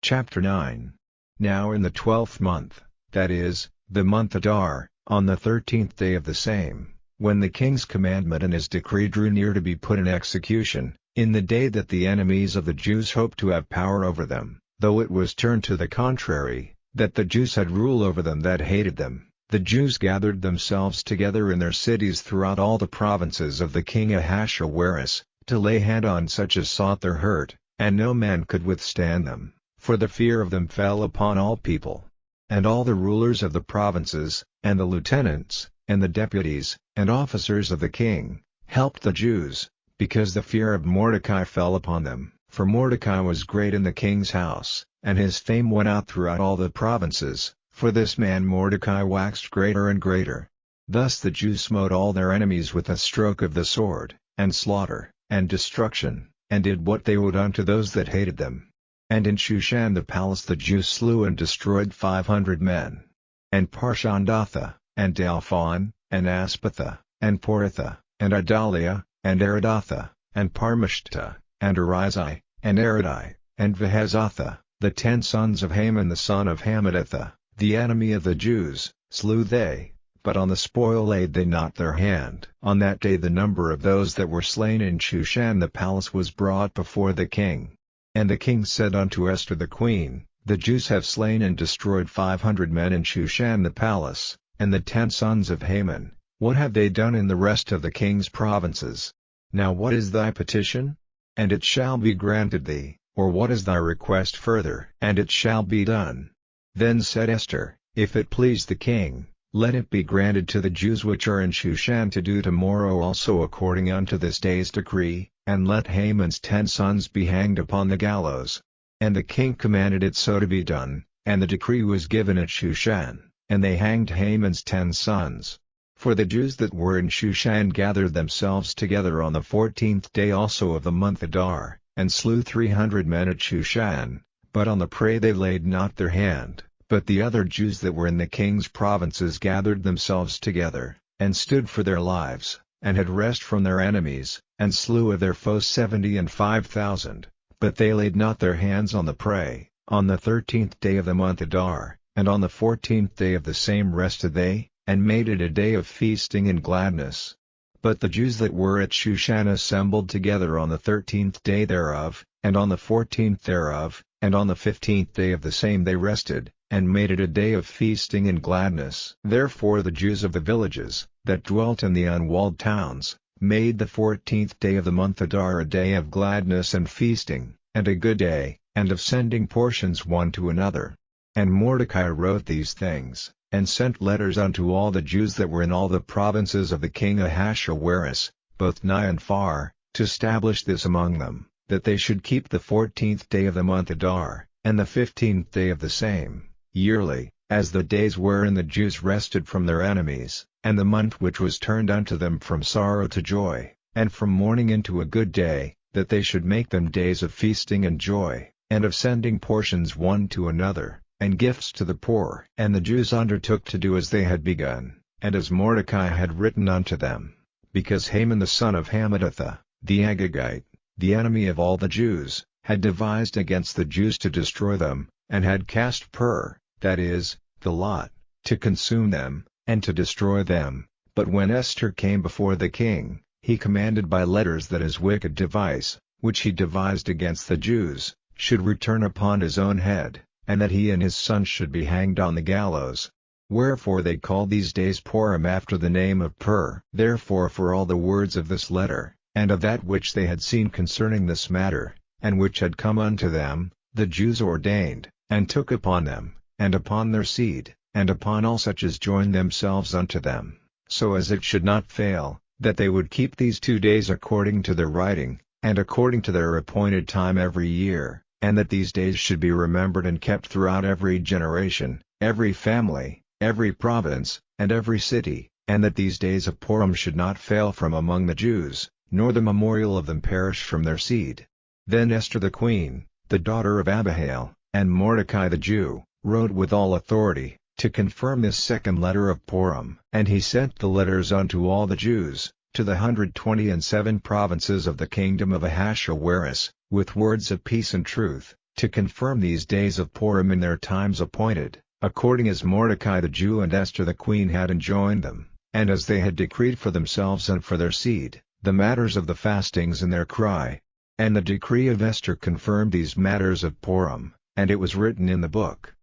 Chapter 9. Now in the 12th month, that is, the month Adar, on the 13th day of the same, when the king's commandment and his decree drew near to be put in execution, in the day that the enemies of the Jews hoped to have power over them, though it was turned to the contrary, that the Jews had rule over them that hated them, the Jews gathered themselves together in their cities throughout all the provinces of the king Ahasuerus, to lay hand on such as sought their hurt, and no man could withstand them, for the fear of them fell upon all people. And all the rulers of the provinces, and the lieutenants, and the deputies, and officers of the king, helped the Jews, because the fear of Mordecai fell upon them. For Mordecai was great in the king's house, and his fame went out throughout all the provinces, for this man Mordecai waxed greater and greater. Thus the Jews smote all their enemies with a stroke of the sword, and slaughter, and destruction, and did what they would unto those that hated them. And in Shushan the palace the Jews slew and destroyed 500 men. And Parshandatha, and Dalphon, and Aspatha, and Poratha, and Idalia, and Aridatha, and Parmashta, and Arizai, and Aridai, and Vehezatha, the 10 sons of Haman the son of Hammedatha, the enemy of the Jews, slew they, but on the spoil laid they not their hand. On that day the number of those that were slain in Shushan the palace was brought before the king. And the king said unto Esther the queen, The Jews have slain and destroyed 500 men in Shushan the palace, and the 10 sons of Haman. What have they done in the rest of the king's provinces? Now what is thy petition? And it shall be granted thee, or what is thy request further? And it shall be done. Then said Esther, If it please the king, let it be granted to the Jews which are in Shushan to do tomorrow also according unto this day's decree, and let Haman's 10 sons be hanged upon the gallows. And the king commanded it so to be done, and the decree was given at Shushan, and they hanged Haman's 10 sons. For the Jews that were in Shushan gathered themselves together on the 14th day also of the month Adar, and slew 300 men at Shushan, but on the prey they laid not their hand. But the other Jews that were in the king's provinces gathered themselves together, and stood for their lives, and had rest from their enemies, and slew of their foes 75,000, but they laid not their hands on the prey. On the 13th day of the month Adar, and on the 14th day of the same rested they, and made it a day of feasting and gladness. But the Jews that were at Shushan assembled together on the 13th day thereof, and on the 14th thereof, and on the 15th day of the same they rested, and made it a day of feasting and gladness. Therefore the Jews of the villages, that dwelt in the unwalled towns, made the 14th day of the month Adar a day of gladness and feasting, and a good day, and of sending portions one to another. And Mordecai wrote these things, and sent letters unto all the Jews that were in all the provinces of the king Ahasuerus, both nigh and far, to establish this among them, that they should keep the 14th day of the month Adar, and the 15th day of the same, yearly, as the days wherein the Jews rested from their enemies, and the month which was turned unto them from sorrow to joy, and from mourning into a good day, that they should make them days of feasting and joy, and of sending portions one to another, and gifts to the poor. And the Jews undertook to do as they had begun, and as Mordecai had written unto them, because Haman the son of Hammedatha, the Agagite, the enemy of all the Jews, had devised against the Jews to destroy them, and had cast pur, that is, the lot, to consume them, and to destroy them. But when Esther came before the king, he commanded by letters that his wicked device, which he devised against the Jews, should return upon his own head, and that he and his sons should be hanged on the gallows. Wherefore they call these days Purim after the name of Pur. Therefore for all the words of this letter, and of that which they had seen concerning this matter, and which had come unto them, the Jews ordained, and took upon them, and upon their seed, and upon all such as joined themselves unto them, so as it should not fail, that they would keep these 2 days according to their writing, and according to their appointed time every year, and that these days should be remembered and kept throughout every generation, every family, every province, and every city, and that these days of Purim should not fail from among the Jews, nor the memorial of them perish from their seed. Then Esther the queen, the daughter of Abihail, and Mordecai the Jew, wrote with all authority, to confirm this second letter of Purim. And he sent the letters unto all the Jews, to the 127 provinces of the kingdom of Ahasuerus, with words of peace and truth, to confirm these days of Purim in their times appointed, according as Mordecai the Jew and Esther the queen had enjoined them, and as they had decreed for themselves and for their seed, the matters of the fastings in their cry. And the decree of Esther confirmed these matters of Purim, and it was written in the book.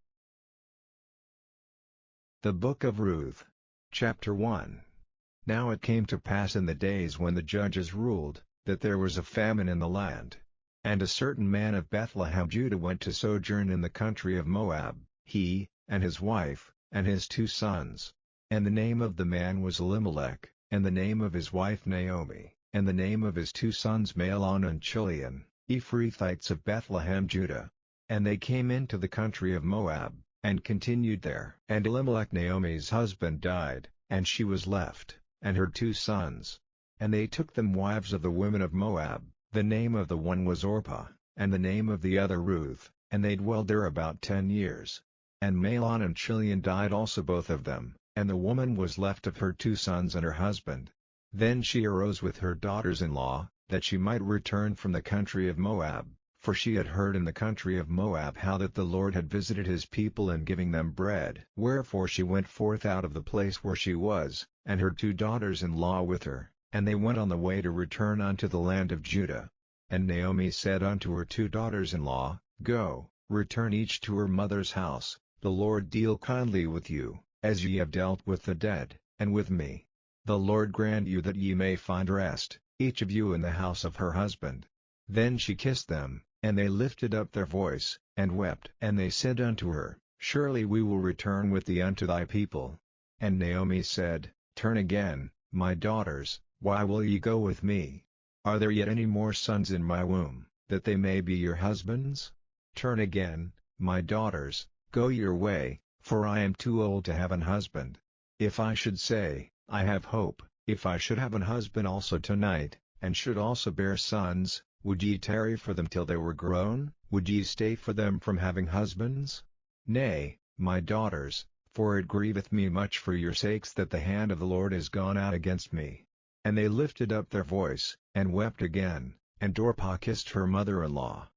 The Book of Ruth. Chapter 1. Now it came to pass in the days when the judges ruled, that there was a famine in the land. And a certain man of Bethlehem Judah went to sojourn in the country of Moab, he, and his wife, and his 2 sons. And the name of the man was Elimelech, and the name of his wife Naomi, and the name of his 2 sons Mahlon and Chilion, Ephrathites of Bethlehem Judah. And they came into the country of Moab, and continued there. And Elimelech Naomi's husband died, and she was left, and her 2 sons. And they took them wives of the women of Moab, the name of the one was Orpah, and the name of the other Ruth, and they dwelled there about 10 years. And Mahlon and Chilion died also both of them, and the woman was left of her 2 sons and her husband. Then she arose with her daughters-in-law, that she might return from the country of Moab. For she had heard in the country of Moab how that the Lord had visited his people in giving them bread. Wherefore she went forth out of the place where she was, and her 2 daughters-in-law with her, and they went on the way to return unto the land of Judah. And Naomi said unto her 2 daughters-in-law, Go, return each to her mother's house, the Lord deal kindly with you, as ye have dealt with the dead, and with me. The Lord grant you that ye may find rest, each of you in the house of her husband. Then she kissed them, and they lifted up their voice, and wept. And they said unto her, Surely we will return with thee unto thy people. And Naomi said, Turn again, my daughters, why will ye go with me? Are there yet any more sons in my womb, that they may be your husbands? Turn again, my daughters, go your way, for I am too old to have an husband. If I should say, I have hope, if I should have an husband also tonight, and should also bear sons, would ye tarry for them till they were grown? Would ye stay for them from having husbands? Nay, my daughters, for it grieveth me much for your sakes that the hand of the Lord is gone out against me. And they lifted up their voice, and wept again, and Orpah kissed her mother-in-law,